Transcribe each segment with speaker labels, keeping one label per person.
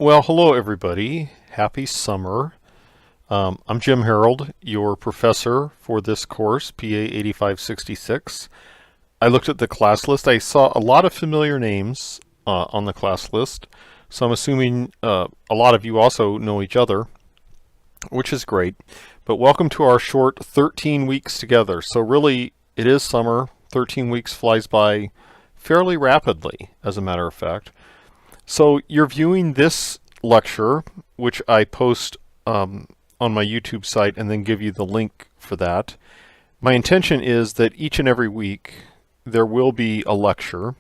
Speaker 1: Well, hello everybody. Happy summer. I'm Jim Harrold, your professor for this course, PA 8566. I looked at the class list. I saw a lot of familiar names on the class list, so I'm assuming a lot of you also know each other, which is great. But welcome to our short 13 weeks together. So really, it is summer. 13 weeks flies by fairly rapidly, as a matter of fact. So you're viewing this lecture, which I post on my YouTube site and then give you the link for that. My intention is that each and every week there will be a lecture.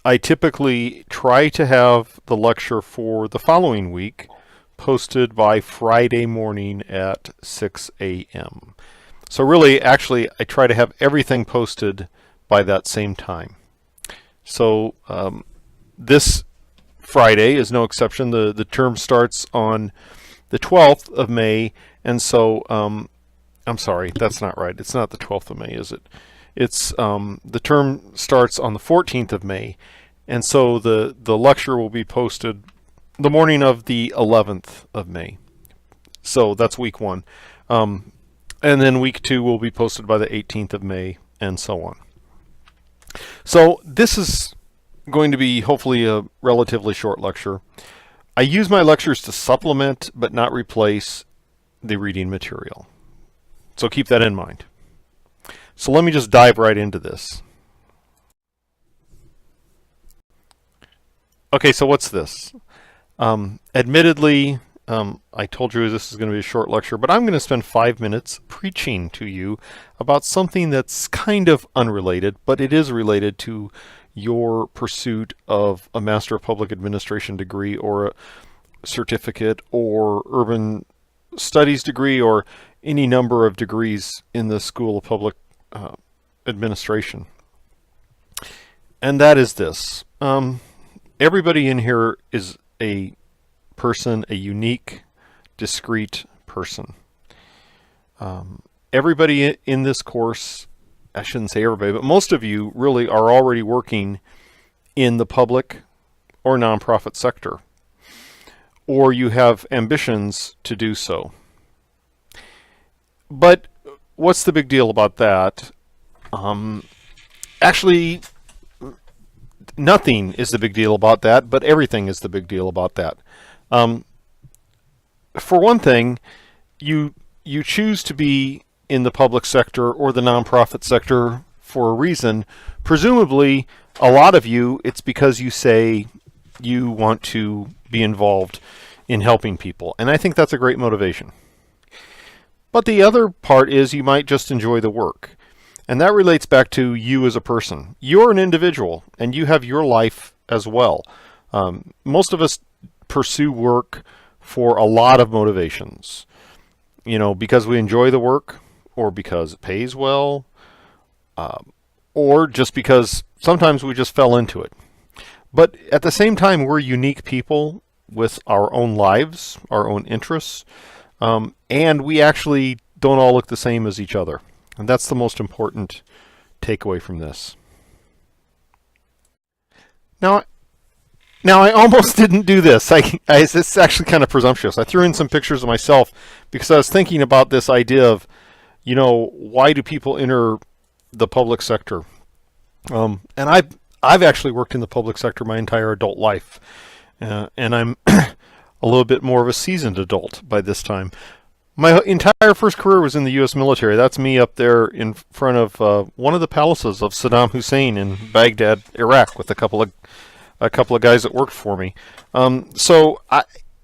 Speaker 1: I typically try to have the lecture for the following week posted by Friday morning at 6 a.m. So really, actually, I try to have everything posted by that same time. So this Friday is no exception. The term starts on the 12th of May, and so I'm sorry, that's not right. It's not the 12th of May, is it? It's the term starts on the 14th of May, and so the lecture will be posted the morning of the 11th of May. So that's week one, and then week two will be posted by the 18th of May, and so on. So this is going to be hopefully a relatively short lecture. I use my lectures to supplement but not replace the reading material. So keep that in mind. So let me just dive right into this. Okay, so what's this? Admittedly, I told you this is going to be a short lecture, but I'm going to spend 5 minutes preaching to you about something that's kind of unrelated, but it is related to your pursuit of a Master of Public Administration degree or a certificate or urban studies degree or any number of degrees in the School of Public Administration. And that is this. Everybody in here is a person, a unique, discrete person. Everybody in this course, I shouldn't say everybody, but most of you really are already working in the public or nonprofit sector, or you have ambitions to do so. But what's the big deal about that? Actually, nothing is the big deal about that, but everything is the big deal about that. For one thing, you choose to be in the public sector or the nonprofit sector for a reason. Presumably, a lot of you, it's because you say you want to be involved in helping people. And I think that's a great motivation. But the other part is you might just enjoy the work. And that relates back to you as a person. You're an individual, and you have your life as well. Most of us pursue work for a lot of motivations. You know, because we enjoy the work, or because it pays well, or just because sometimes we just fell into it. But at the same time, we're unique people with our own lives, our own interests, and we actually don't all look the same as each other. And that's the most important takeaway from this. Now I almost didn't do this. It's actually kind of presumptuous. I threw in some pictures of myself because I was thinking about this idea of, you know, why do people enter the public sector? And I've actually worked in the public sector my entire adult life, and I'm a little bit more of a seasoned adult by this time. My entire first career was in the U.S. military. That's me up there in front of one of the palaces of Saddam Hussein in Baghdad, Iraq, with a couple of guys that worked for me. So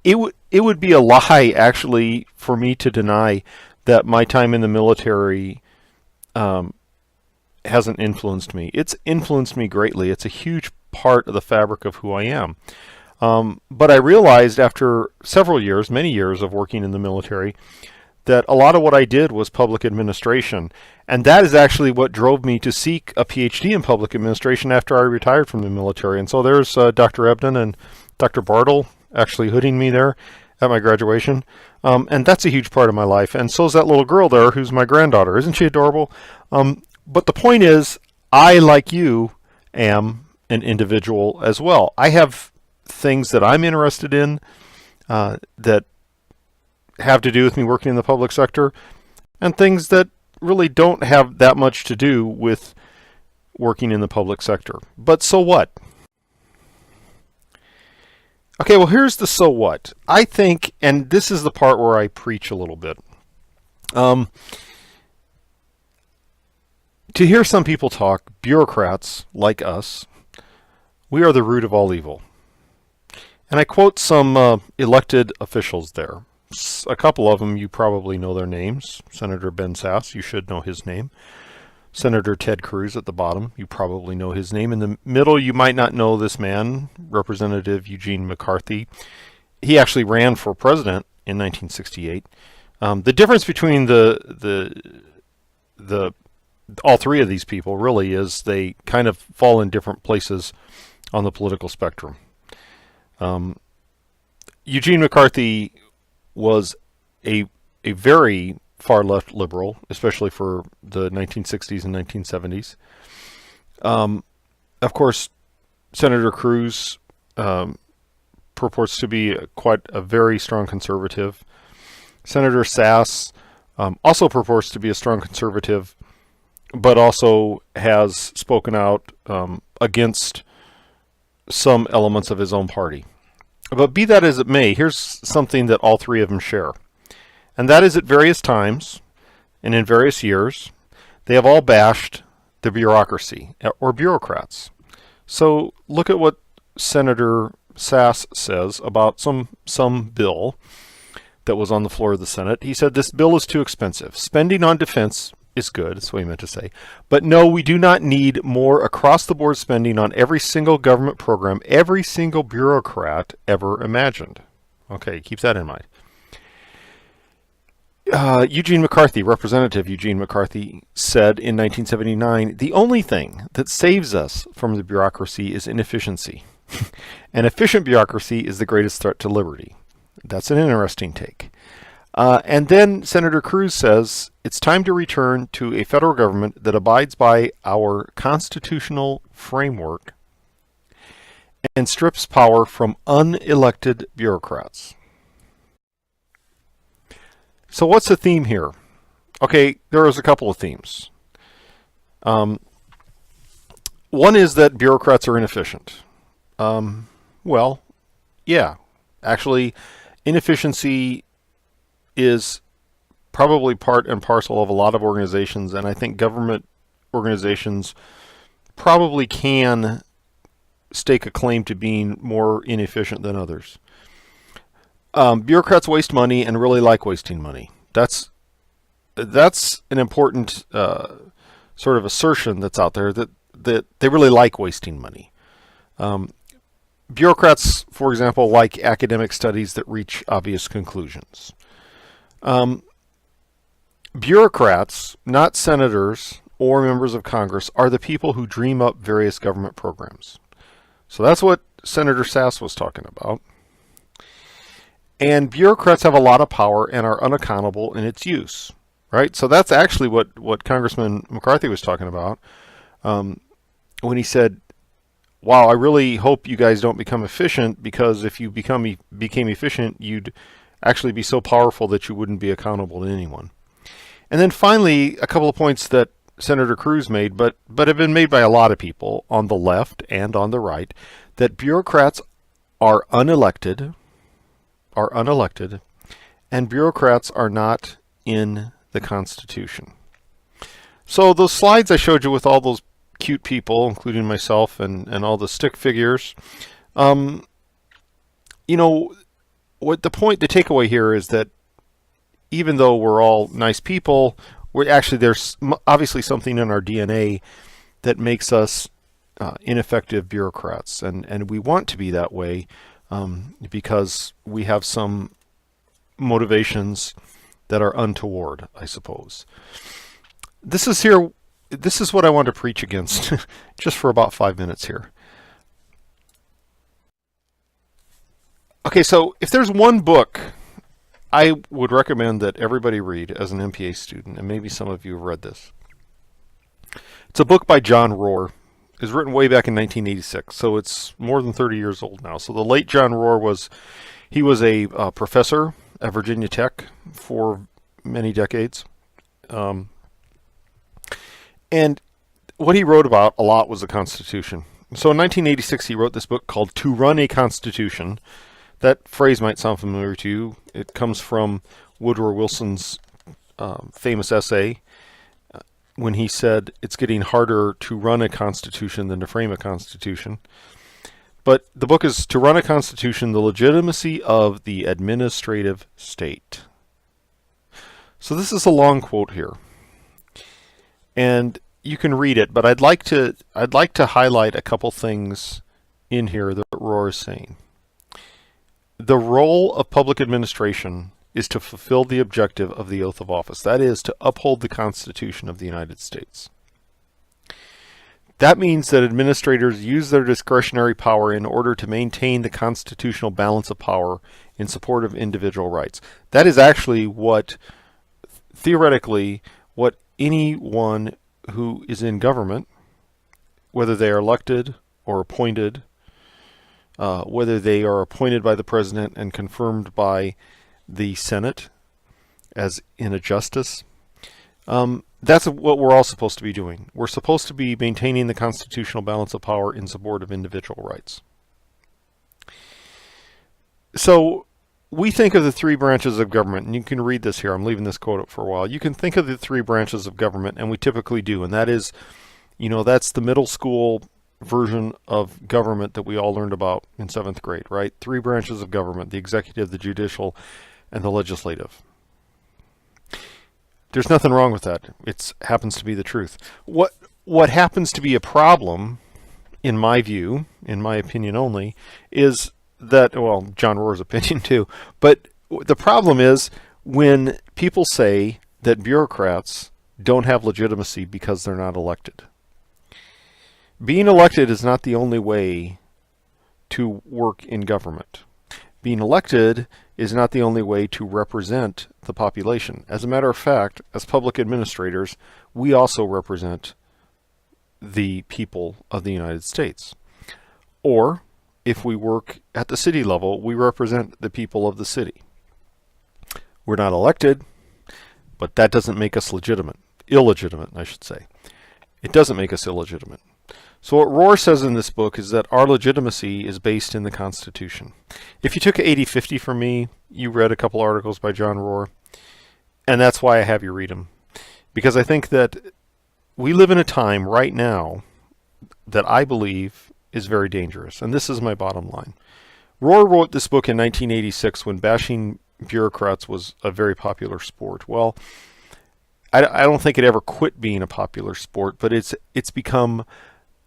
Speaker 1: it would be a lie actually for me to deny that my time in the military hasn't influenced me. It's influenced me greatly. It's a huge part of the fabric of who I am. But I realized after several years, many years of working in the military, that a lot of what I did was public administration. And that is actually what drove me to seek a PhD in public administration after I retired from the military. And so there's Dr. Ebden and Dr. Bartle actually hooding me there at my graduation. And that's a huge part of my life. And so is that little girl there who's my granddaughter. Isn't she adorable? But the point is, I, like you, am an individual as well. I have things that I'm interested in that have to do with me working in the public sector, and things that really don't have that much to do with working in the public sector. But so what? Okay, well, here's the so what. I think, and this is the part where I preach a little bit. To hear some people talk, bureaucrats like us, we are the root of all evil. And I quote some elected officials there. A couple of them, you probably know their names. Senator Ben Sasse, you should know his name. Senator Ted Cruz at the bottom, you probably know his name. In the middle, you might not know this man, Representative Eugene McCarthy. He actually ran for president in 1968. The difference between all three of these people really is they kind of fall in different places on the political spectrum. Eugene McCarthy was a very far left liberal, especially for the 1960s and 1970s. Of course, Senator Cruz purports to be quite a very strong conservative. Senator Sasse also purports to be a strong conservative, but also has spoken out against some elements of his own party. But be that as it may, here's something that all three of them share. And that is at various times and in various years, they have all bashed the bureaucracy or bureaucrats. So look at what Senator Sasse says about some bill that was on the floor of the Senate. He said, this bill is too expensive. Spending on defense is good, that's what he meant to say. But no, we do not need more across-the-board spending on every single government program every single bureaucrat ever imagined. Okay, keep that in mind. Eugene McCarthy, Representative Eugene McCarthy, said in 1979, the only thing that saves us from the bureaucracy is inefficiency. An efficient bureaucracy is the greatest threat to liberty. That's an interesting take. And then Senator Cruz says, it's time to return to a federal government that abides by our constitutional framework and strips power from unelected bureaucrats. So what's the theme here? Okay, there is a couple of themes. One is that bureaucrats are inefficient. Well, yeah, actually, inefficiency is probably part and parcel of a lot of organizations, and I think government organizations probably can stake a claim to being more inefficient than others. Bureaucrats waste money and really like wasting money. That's an important sort of assertion that's out there, that they really like wasting money. Bureaucrats, for example, like academic studies that reach obvious conclusions. Bureaucrats, not senators or members of Congress, are the people who dream up various government programs. So that's what Senator Sasse was talking about. And bureaucrats have a lot of power and are unaccountable in its use, right? So that's actually what Congressman McCarthy was talking about when he said, wow, I really hope you guys don't become efficient, because if you became efficient, you'd actually be so powerful that you wouldn't be accountable to anyone. And then finally, a couple of points that Senator Cruz made, but have been made by a lot of people on the left and on the right, that bureaucrats are unelected, and bureaucrats are not in the Constitution. So those slides I showed you with all those cute people, including myself, and all the stick figures, what the takeaway here is that even though we're all nice people, there's obviously something in our DNA that makes us ineffective bureaucrats, and we want to be that way because we have some motivations that are untoward, I suppose. This is what I want to preach against just for about 5 minutes here. Okay, so if there's one book I would recommend that everybody read as an MPA student, and maybe some of you have read this. It's a book by John Rohr. is written way back in 1986, so it's more than 30 years old now. So the late John Rohr was a professor at Virginia Tech for many decades. And what he wrote about a lot was the Constitution. So in 1986, he wrote this book called To Run a Constitution. That phrase might sound familiar to you. It comes from Woodrow Wilson's famous essay when he said it's getting harder to run a constitution than to frame a constitution. But the book is To Run a Constitution, the Legitimacy of the Administrative State. So this is a long quote here. And you can read it, but I'd like to highlight a couple things in here that Rohr is saying. The role of public administration is to fulfill the objective of the oath of office. That is, to uphold the Constitution of the United States. That means that administrators use their discretionary power in order to maintain the constitutional balance of power in support of individual rights. That is actually theoretically, what anyone who is in government, whether they are elected or appointed, whether they are appointed by the president and confirmed by the Senate as in a justice, that's what we're all supposed to be doing. We're supposed to be maintaining the constitutional balance of power in support of individual rights. So we think of the three branches of government, and you can read this here. I'm leaving this quote up for a while. You can think of the three branches of government, and we typically do, and that is, that's the middle school version of government that we all learned about in 7th grade, right? Three branches of government: the executive, the judicial, and the legislative. There's nothing wrong with that. It happens to be the truth. What happens to be a problem, in my view, in my opinion only, is that, well, John Rohr's opinion too, but the problem is when people say that bureaucrats don't have legitimacy because they're not elected. Being elected is not the only way to work in government. Being elected is not the only way to represent the population. As a matter of fact, as public administrators, we also represent the people of the United States. Or, if we work at the city level, we represent the people of the city. We're not elected, but that doesn't make us illegitimate, I should say. It doesn't make us illegitimate. So what Rohr says in this book is that our legitimacy is based in the Constitution. If you took 80-50 from me, you read a couple articles by John Rohr, and that's why I have you read them. Because I think that we live in a time right now that I believe is very dangerous, and this is my bottom line. Rohr wrote this book in 1986 when bashing bureaucrats was a very popular sport. Well, I don't think it ever quit being a popular sport, but it's become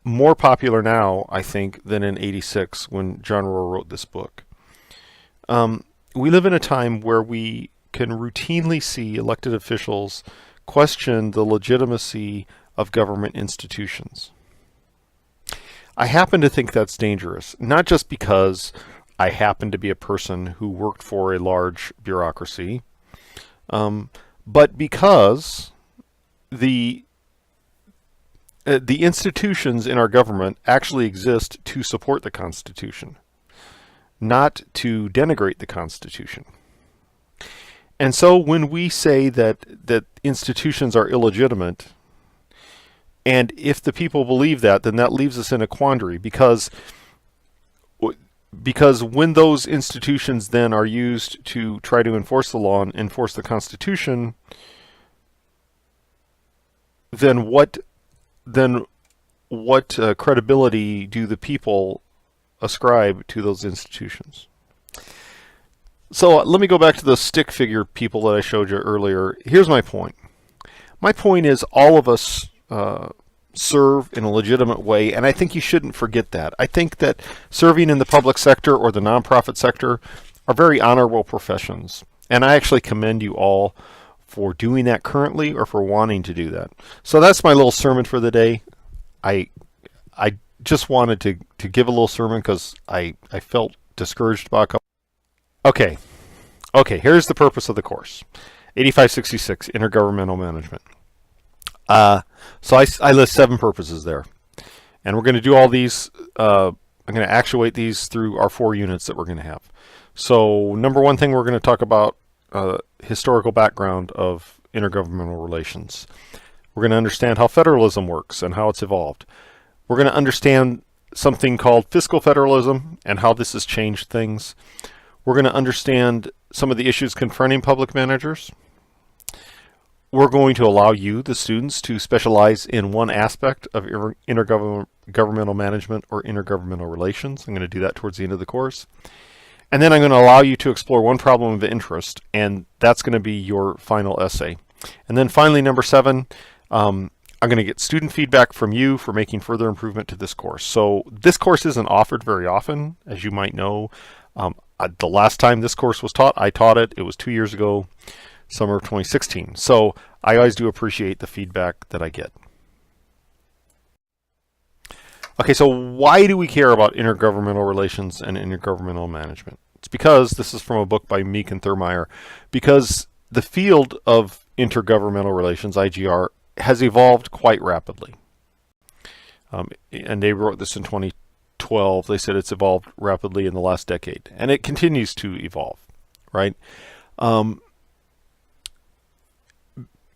Speaker 1: more popular now, I think, than in 86 when John Rohr wrote this book. We live in a time where we can routinely see elected officials question the legitimacy of government institutions. I happen to think that's dangerous, not just because I happen to be a person who worked for a large bureaucracy, but because the institutions in our government actually exist to support the Constitution, not to denigrate the Constitution. And so when we say that institutions are illegitimate, and if the people believe that, then that leaves us in a quandary, because when those institutions then are used to try to enforce the law and enforce the Constitution, then what credibility do the people ascribe to those institutions? So let me go back to the stick figure people that I showed you earlier. Here's my point. My point is all of us serve in a legitimate way, and I think you shouldn't forget that. I think that serving in the public sector or the nonprofit sector are very honorable professions, and I actually commend you all for doing that currently or for wanting to do that. So that's my little sermon for the day. I just wanted to give a little sermon because I felt discouraged about a couple. Okay, here's the purpose of the course. 8566, Intergovernmental Management. So I list 7 purposes there. And we're going to do all these, I'm going to actuate these through our 4 units that we're going to have. So number one thing, we're going to talk about historical background of intergovernmental relations. We're going to understand how federalism works and how it's evolved. We're going to understand something called fiscal federalism and how this has changed things. We're going to understand some of the issues confronting public managers. We're going to allow you, the students, to specialize in one aspect of intergovernmental management or intergovernmental relations. I'm going to do that towards the end of the course. And then I'm going to allow you to explore one problem of interest, and that's going to be your final essay. And then finally, number 7, I'm going to get student feedback from you for making further improvement to this course. So this course isn't offered very often, as you might know. The last time this course was taught, I taught it. It was 2 years ago, summer of 2016. So I always do appreciate the feedback that I get. Okay, so why do we care about intergovernmental relations and intergovernmental management? It's because, this is from a book by Meek and Thurmeyer, because the field of intergovernmental relations, IGR, has evolved quite rapidly. And they wrote this in 2012. They said it's evolved rapidly in the last decade, and it continues to evolve, right?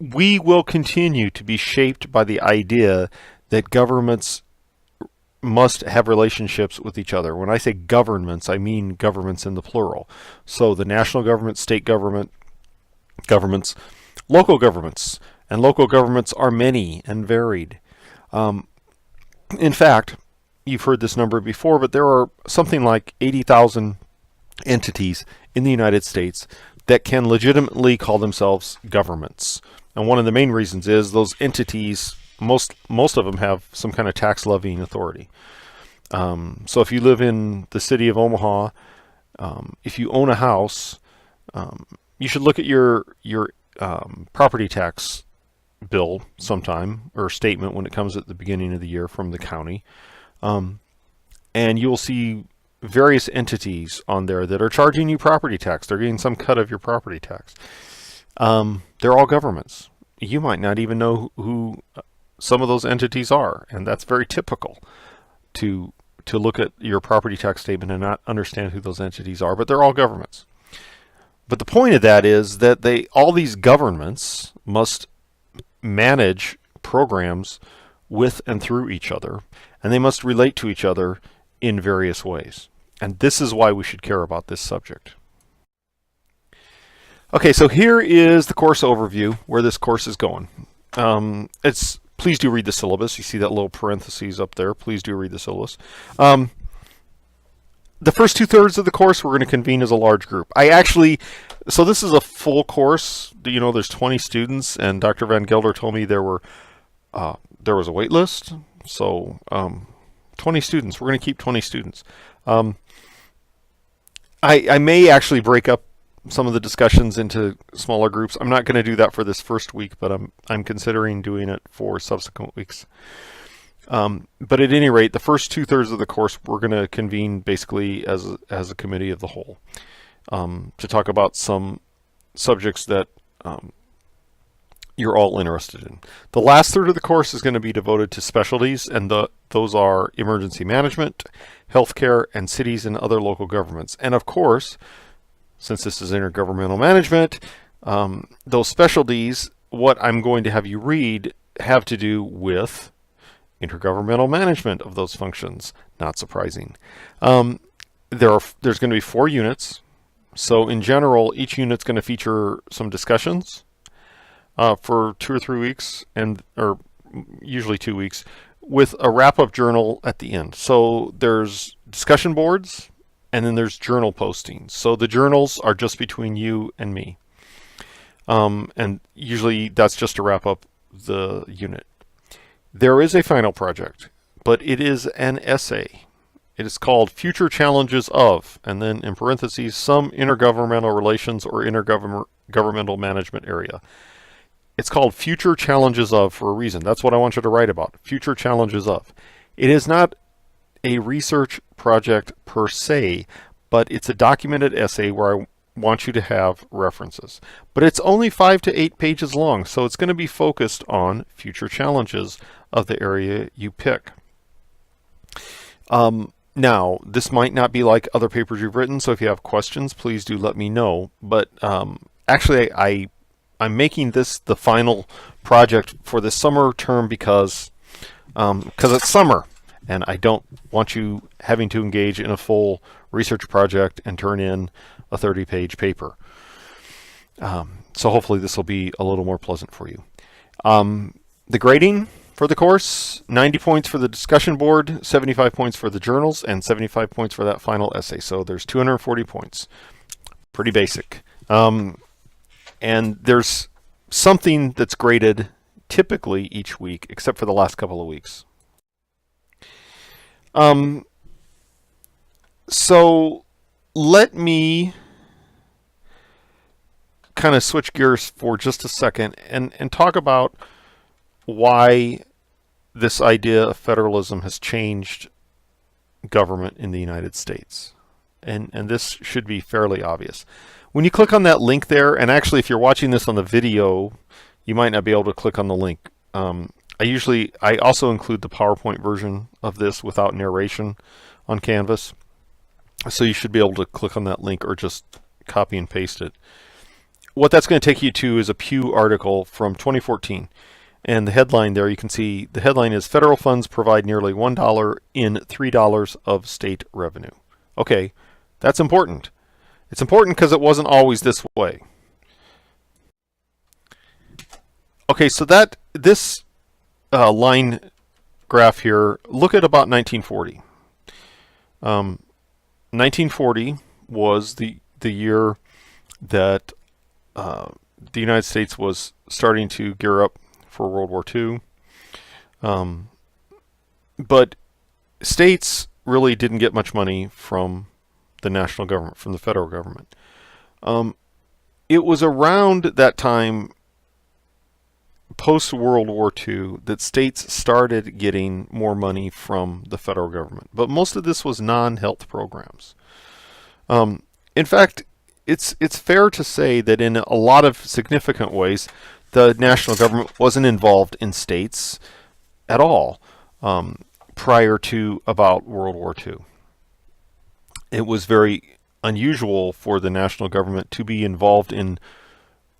Speaker 1: We will continue to be shaped by the idea that governments must have relationships with each other. When I say governments, I mean governments in the plural. So the national government, state government, governments, local governments, and local governments are many and varied. In fact, you've heard this number before, but there are something like 80,000 entities in the United States that can legitimately call themselves governments. And one of the main reasons is those entities, most of them have some kind of tax levying authority. So if you live in the city of Omaha, if you own a house, you should look at your property tax bill sometime, or statement when it comes at the beginning of the year from the county. And you'll see various entities on there that are charging you property tax. They're getting some cut of your property tax. They're all governments. You might not even know who some of those entities are, and that's very typical to look at your property tax statement and not understand who those entities are, but they're all governments. But the point of that is that all these governments must manage programs with and through each other, and they must relate to each other in various ways. And this is why we should care about this subject. Okay, so here is the course overview, where this course is going. Please do read the syllabus. You see that little parentheses up there. Please do read the syllabus. The first 2/3 of the course we're going to convene as a large group. So this is a full course. You know, there's 20 students, and Dr. Van Gelder told me there was a wait list. So 20 students. We're going to keep 20 students. I may actually break up some of the discussions into smaller groups. I'm not going to do that for this first week, but I'm considering doing it for subsequent weeks. But at any rate, the first 2/3 of the course we're going to convene basically as a committee of the whole, to talk about some subjects that you're all interested in. The last third of the course is going to be devoted to specialties, and those are emergency management, healthcare, and cities and other local governments. And of course, since this is intergovernmental management, those specialties, what I'm going to have you read, have to do with intergovernmental management of those functions. Not surprising. There's going to be 4 units. So in general, each unit's going to feature some discussions for 2 or 3 weeks, or usually 2 weeks, with a wrap-up journal at the end. So there's discussion boards, and then there's journal postings. So the journals are just between you and me. And usually that's just to wrap up the unit. There is a final project, but it is an essay. It is called Future Challenges of, and then in parentheses, some intergovernmental relations or intergovernmental management area. It's called Future Challenges of for a reason. That's what I want you to write about. Future Challenges of. It is not a research project per se, but it's a documented essay where I want you to have references. But it's only 5 to 8 pages long, so it's going to be focused on future challenges of the area you pick. Now, this might not be like other papers you've written, so if you have questions, please do let me know. But actually, I'm making this the final project for the summer term because it's summer, and I don't want you having to engage in a full research project and turn in a 30-page paper. So hopefully this will be a little more pleasant for you. The grading for the course, 90 points for the discussion board, 75 points for the journals, and 75 points for that final essay. So there's 240 points. Pretty basic. And there's something that's graded typically each week, except for the last couple of weeks. So let me kind of switch gears for just a second and talk about why this idea of federalism has changed government in the United States. And this should be fairly obvious. When you click on that link there, and actually if you're watching this on the video, you might not be able to click on the link. I also include the PowerPoint version of this without narration on Canvas. So you should be able to click on that link or just copy and paste it. What that's going to take you to is a Pew article from 2014. And the headline there, you can see the headline is Federal Funds Provide Nearly $1 in $3 of State Revenue. Okay, that's important. It's important because it wasn't always this way. Okay, so this line graph here, look at about 1940. 1940 was the year that the United States was starting to gear up for World War II. But states really didn't get much money from the national government, from the federal government. It was around that time, post-World War II, that states started getting more money from the federal government. But most of this was non-health programs. In fact, it's fair to say that in a lot of significant ways, the national government wasn't involved in states at all prior to about World War II. It was very unusual for the national government to be involved in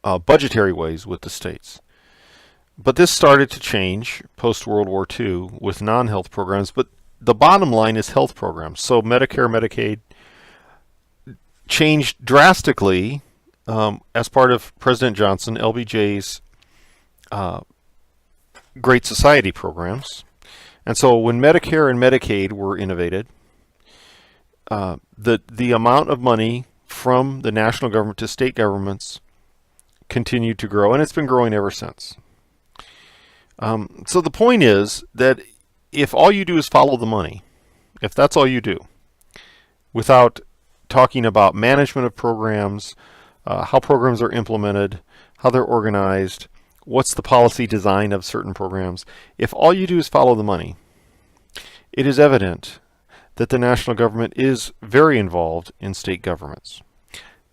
Speaker 1: budgetary ways with the states. But this started to change post-World War II with non-health programs, but the bottom line is health programs. So Medicare, Medicaid changed drastically as part of President Johnson, LBJ's Great Society programs. And so when Medicare and Medicaid were innovated, the amount of money from the national government to state governments continued to grow, and it's been growing ever since. So the point is that if all you do is follow the money, if that's all you do, without talking about management of programs, how programs are implemented, how they're organized, what's the policy design of certain programs, if all you do is follow the money, it is evident that the national government is very involved in state governments.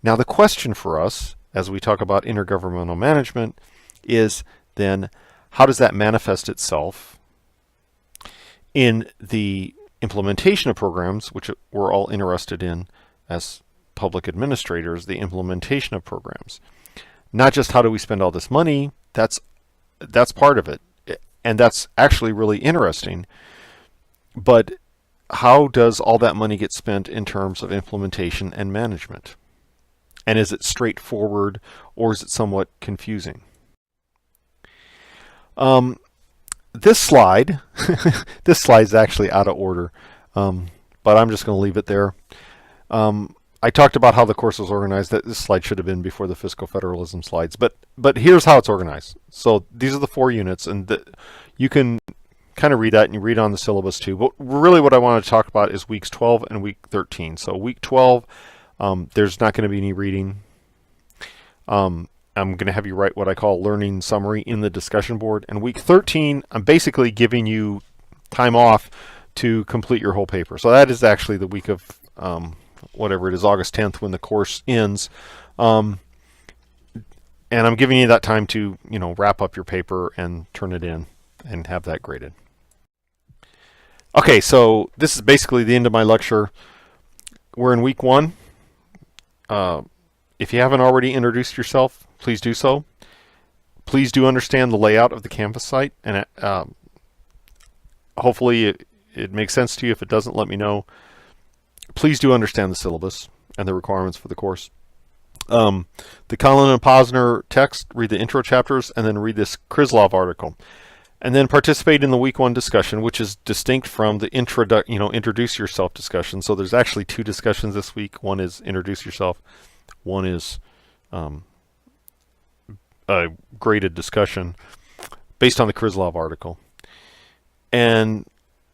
Speaker 1: Now the question for us, as we talk about intergovernmental management, is then how does that manifest itself in the implementation of programs, which we're all interested in as public administrators, the implementation of programs. Not just how do we spend all this money, that's part of it, and that's actually really interesting, but how does all that money get spent in terms of implementation and management? And is it straightforward, or is it somewhat confusing? This slide, this slide is actually out of order, but I'm just going to leave it there. I talked about how the course was organized. That this slide should have been before the fiscal federalism slides, but here's how it's organized. So these are the 4 units, and you can kind of read that, and you read on the syllabus too. But really what I want to talk about is weeks 12 and week 13. So week 12, there's not going to be any reading. I'm going to have you write what I call learning summary in the discussion board. And week 13, I'm basically giving you time off to complete your whole paper. So that is actually the week of whatever it is, August 10th, when the course ends. And I'm giving you that time to, wrap up your paper and turn it in and have that graded. Okay, so this is basically the end of my lecture. We're in week 1. If you haven't already introduced yourself, please do so. Please do understand the layout of the Canvas site, and hopefully it makes sense to you. If it doesn't, let me know. Please do understand the syllabus and the requirements for the course. The Collin and Posner text, read the intro chapters, and then read this Kryslov article. And then participate in the week 1 discussion, which is distinct from the introduce yourself discussion. So there's actually 2 discussions this week. One is introduce yourself. One is a graded discussion based on the Kryslov article. And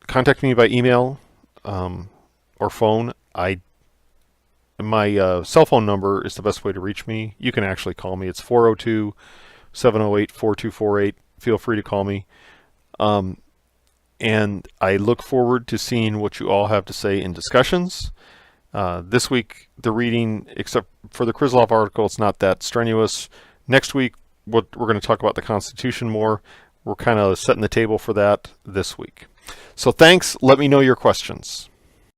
Speaker 1: contact me by email or phone. My cell phone number is the best way to reach me. You can actually call me. It's 402-708-4248. Feel free to call me. And I look forward to seeing what you all have to say in discussions. This week, the reading, except for the Kryslov article, it's not that strenuous. Next week, we're going to talk about the Constitution more. We're kind of setting the table for that this week. So thanks. Let me know your questions.